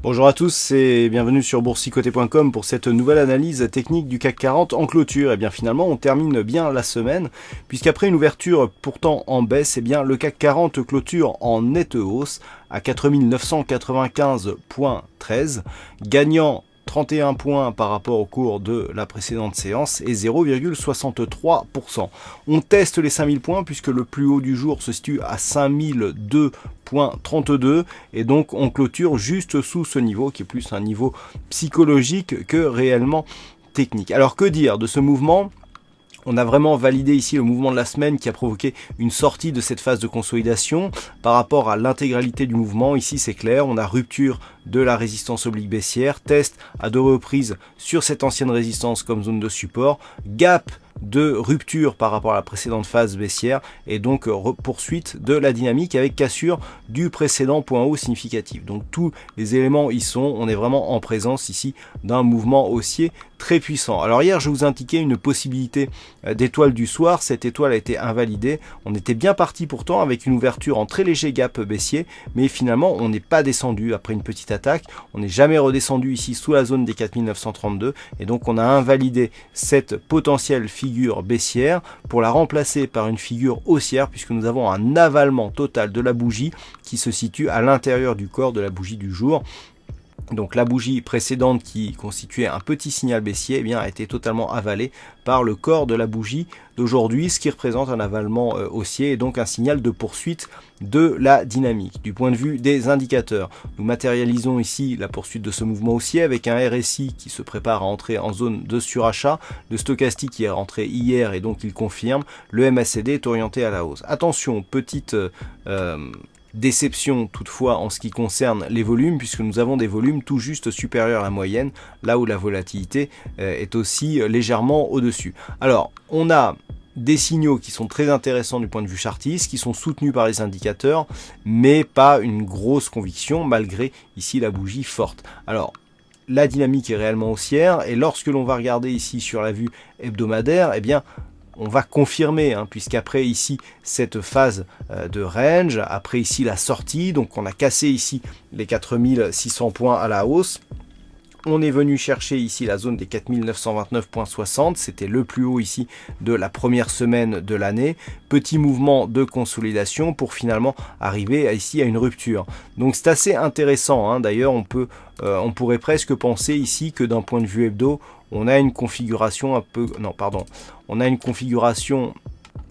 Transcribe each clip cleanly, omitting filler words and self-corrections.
Bonjour à tous et bienvenue sur boursicoté.com pour cette nouvelle analyse technique du CAC 40 en clôture. Et bien finalement on termine bien la semaine puisqu'après une ouverture pourtant en baisse, et bien le CAC 40 clôture en nette hausse à 4995,13, gagnant 31 points par rapport au cours de la précédente séance et 0,63%. On teste les 5000 points puisque le plus haut du jour se situe à 5002,32 et donc on clôture juste sous ce niveau qui est plus un niveau psychologique que réellement technique. Alors que dire de ce mouvement ? On a vraiment validé ici le mouvement de la semaine qui a provoqué une sortie de cette phase de consolidation par rapport à l'intégralité du mouvement. Ici c'est clair, on a rupture de la résistance oblique baissière, test à deux reprises sur cette ancienne résistance comme zone de support, gap de rupture par rapport à la précédente phase baissière et donc poursuite de la dynamique avec cassure du précédent point haut significatif. Donc tous les éléments y sont, on est vraiment en présence ici d'un mouvement haussier très puissant. Alors hier je vous indiquais une possibilité d'étoile du soir, cette étoile a été invalidée, on était bien parti pourtant avec une ouverture en très léger gap baissier, mais finalement on n'est pas descendu après une petite attaque, on n'est jamais redescendu ici sous la zone des 4932 et donc on a invalidé cette potentielle figure baissière pour la remplacer par une figure haussière puisque nous avons un avalement total de la bougie qui se situe à l'intérieur du corps de la bougie du jour. Donc la bougie précédente qui constituait un petit signal baissier eh bien, a été totalement avalée par le corps de la bougie d'aujourd'hui, ce qui représente un avalement haussier et donc un signal de poursuite de la dynamique. Du point de vue des indicateurs, nous matérialisons ici la poursuite de ce mouvement haussier avec un RSI qui se prépare à entrer en zone de surachat, le stochastique qui est rentré hier et donc il confirme, le MACD est orienté à la hausse. Attention, petite déception toutefois en ce qui concerne les volumes puisque nous avons des volumes tout juste supérieurs à la moyenne là où la volatilité est aussi légèrement au-dessus. Alors on a des signaux qui sont très intéressants du point de vue chartiste, qui sont soutenus par les indicateurs mais pas une grosse conviction malgré ici la bougie forte. Alors la dynamique est réellement haussière et lorsque l'on va regarder ici sur la vue hebdomadaire, eh bien on va confirmer, puisqu'après ici cette phase de range, après ici la sortie, donc on a cassé ici les 4600 points à la hausse. On est venu chercher ici la zone des 4929,60, c'était le plus haut ici de la première semaine de l'année. Petit mouvement de consolidation pour finalement arriver ici à une rupture. Donc c'est assez intéressant, d'ailleurs on pourrait presque penser ici que d'un point de vue hebdo, on a une configuration on a une configuration,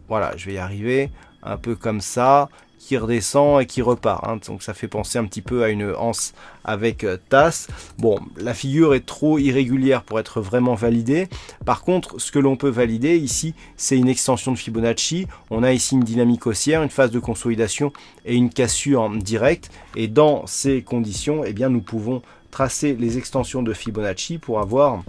voilà, je vais y arriver, un peu comme ça, qui redescend et qui repart. Donc ça fait penser un petit peu à une anse avec tasse. Bon, la figure est trop irrégulière pour être vraiment validée. Par contre, ce que l'on peut valider ici, c'est une extension de Fibonacci. On a ici une dynamique haussière, une phase de consolidation et une cassure directe. Et dans ces conditions, eh bien, nous pouvons tracer les extensions de Fibonacci pour avoir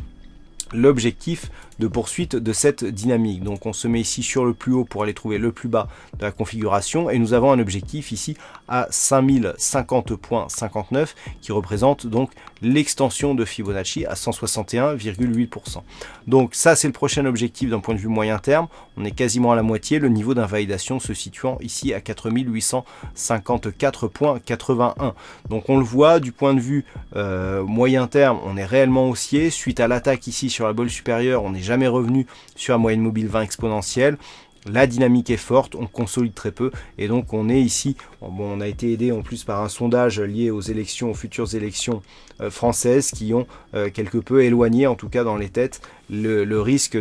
l'objectif de poursuite de cette dynamique. Donc on se met ici sur le plus haut pour aller trouver le plus bas de la configuration et nous avons un objectif ici à 5050,59 qui représente donc l'extension de Fibonacci à 161,8%. Donc ça c'est le prochain objectif d'un point de vue moyen terme. On est quasiment à la moitié, le niveau d'invalidation se situant ici à 4854,81. Donc on le voit du point de vue moyen terme, on est réellement haussier. Suite à l'attaque ici sur la bolle supérieure, on n'est jamais revenu sur la moyenne mobile 20 exponentielle. La dynamique est forte, on consolide très peu et donc on est ici, on a été aidé en plus par un sondage lié aux élections, aux futures élections françaises qui ont quelque peu éloigné, en tout cas dans les têtes, le risque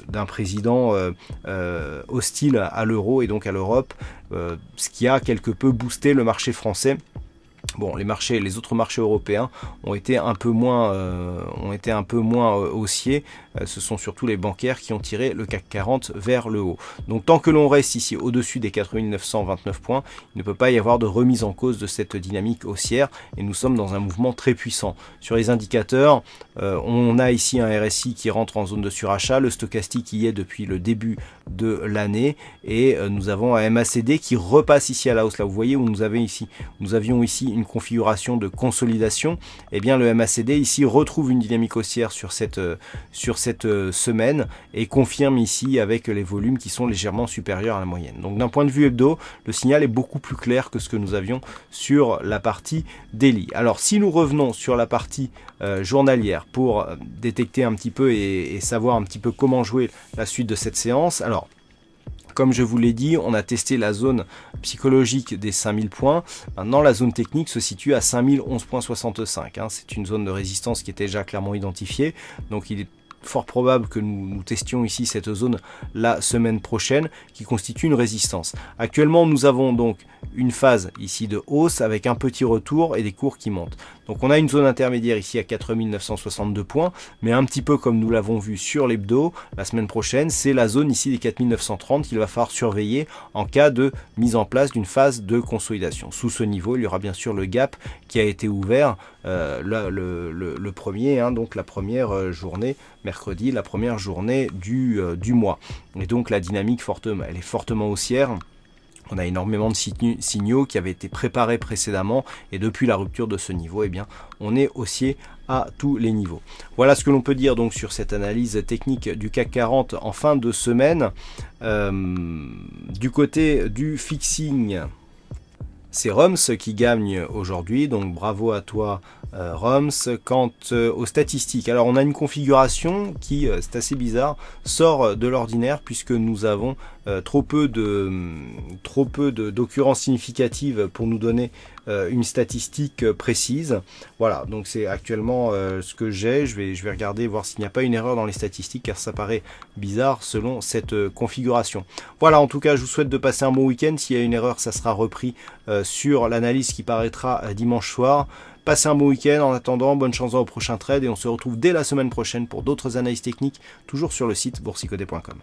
d'un président hostile à l'euro et donc à l'Europe, ce qui a quelque peu boosté le marché français. Bon, les autres marchés européens ont été un peu moins haussiers. Ce sont surtout les bancaires qui ont tiré le CAC 40 vers le haut. Donc tant que l'on reste ici au-dessus des 4929 points, il ne peut pas y avoir de remise en cause de cette dynamique haussière et nous sommes dans un mouvement très puissant. Sur les indicateurs, on a ici un RSI qui rentre en zone de surachat, le stochastique y est depuis le début de l'année et nous avons un MACD qui repasse ici à la hausse. Là vous voyez où nous avions ici une une configuration de consolidation, eh bien le MACD ici retrouve une dynamique haussière sur cette semaine et confirme ici avec les volumes qui sont légèrement supérieurs à la moyenne. Donc d'un point de vue hebdo, le signal est beaucoup plus clair que ce que nous avions sur la partie daily. Alors si nous revenons sur la partie journalière pour détecter un petit peu et savoir un petit peu comment jouer la suite de cette séance, alors comme je vous l'ai dit, on a testé la zone psychologique des 5000 points. Maintenant, la zone technique se situe à 5011,65. C'est une zone de résistance qui était déjà clairement identifiée. Donc, il est fort probable que nous testions ici cette zone la semaine prochaine qui constitue une résistance. Actuellement, nous avons donc une phase ici de hausse avec un petit retour et des cours qui montent. Donc on a une zone intermédiaire ici à 4962 points, mais un petit peu comme nous l'avons vu sur l'hebdo, la semaine prochaine, c'est la zone ici des 4930 qu'il va falloir surveiller en cas de mise en place d'une phase de consolidation. Sous ce niveau, il y aura bien sûr le gap qui a été ouvert le premier, donc la première journée, mercredi, la première journée du mois. Et donc la dynamique elle est fortement haussière. On a énormément de signaux qui avaient été préparés précédemment et depuis la rupture de ce niveau, eh bien, on est haussier à tous les niveaux. Voilà ce que l'on peut dire donc sur cette analyse technique du CAC 40 en fin de semaine. Du côté du fixing, c'est Roms qui gagne aujourd'hui, donc bravo à toi Roms. Quant aux statistiques, alors on a une configuration qui, c'est assez bizarre, sort de l'ordinaire puisque nous avons trop peu d'occurrences significatives pour nous donner une statistique précise. Voilà, donc c'est actuellement ce que j'ai. Je vais regarder, voir s'il n'y a pas une erreur dans les statistiques car ça paraît bizarre selon cette configuration. Voilà, en tout cas, je vous souhaite de passer un bon week-end. S'il y a une erreur, ça sera repris sur l'analyse qui paraîtra dimanche soir. Passez un bon week-end. En attendant, bonne chance au prochain trade et on se retrouve dès la semaine prochaine pour d'autres analyses techniques, toujours sur le site boursicoté.com.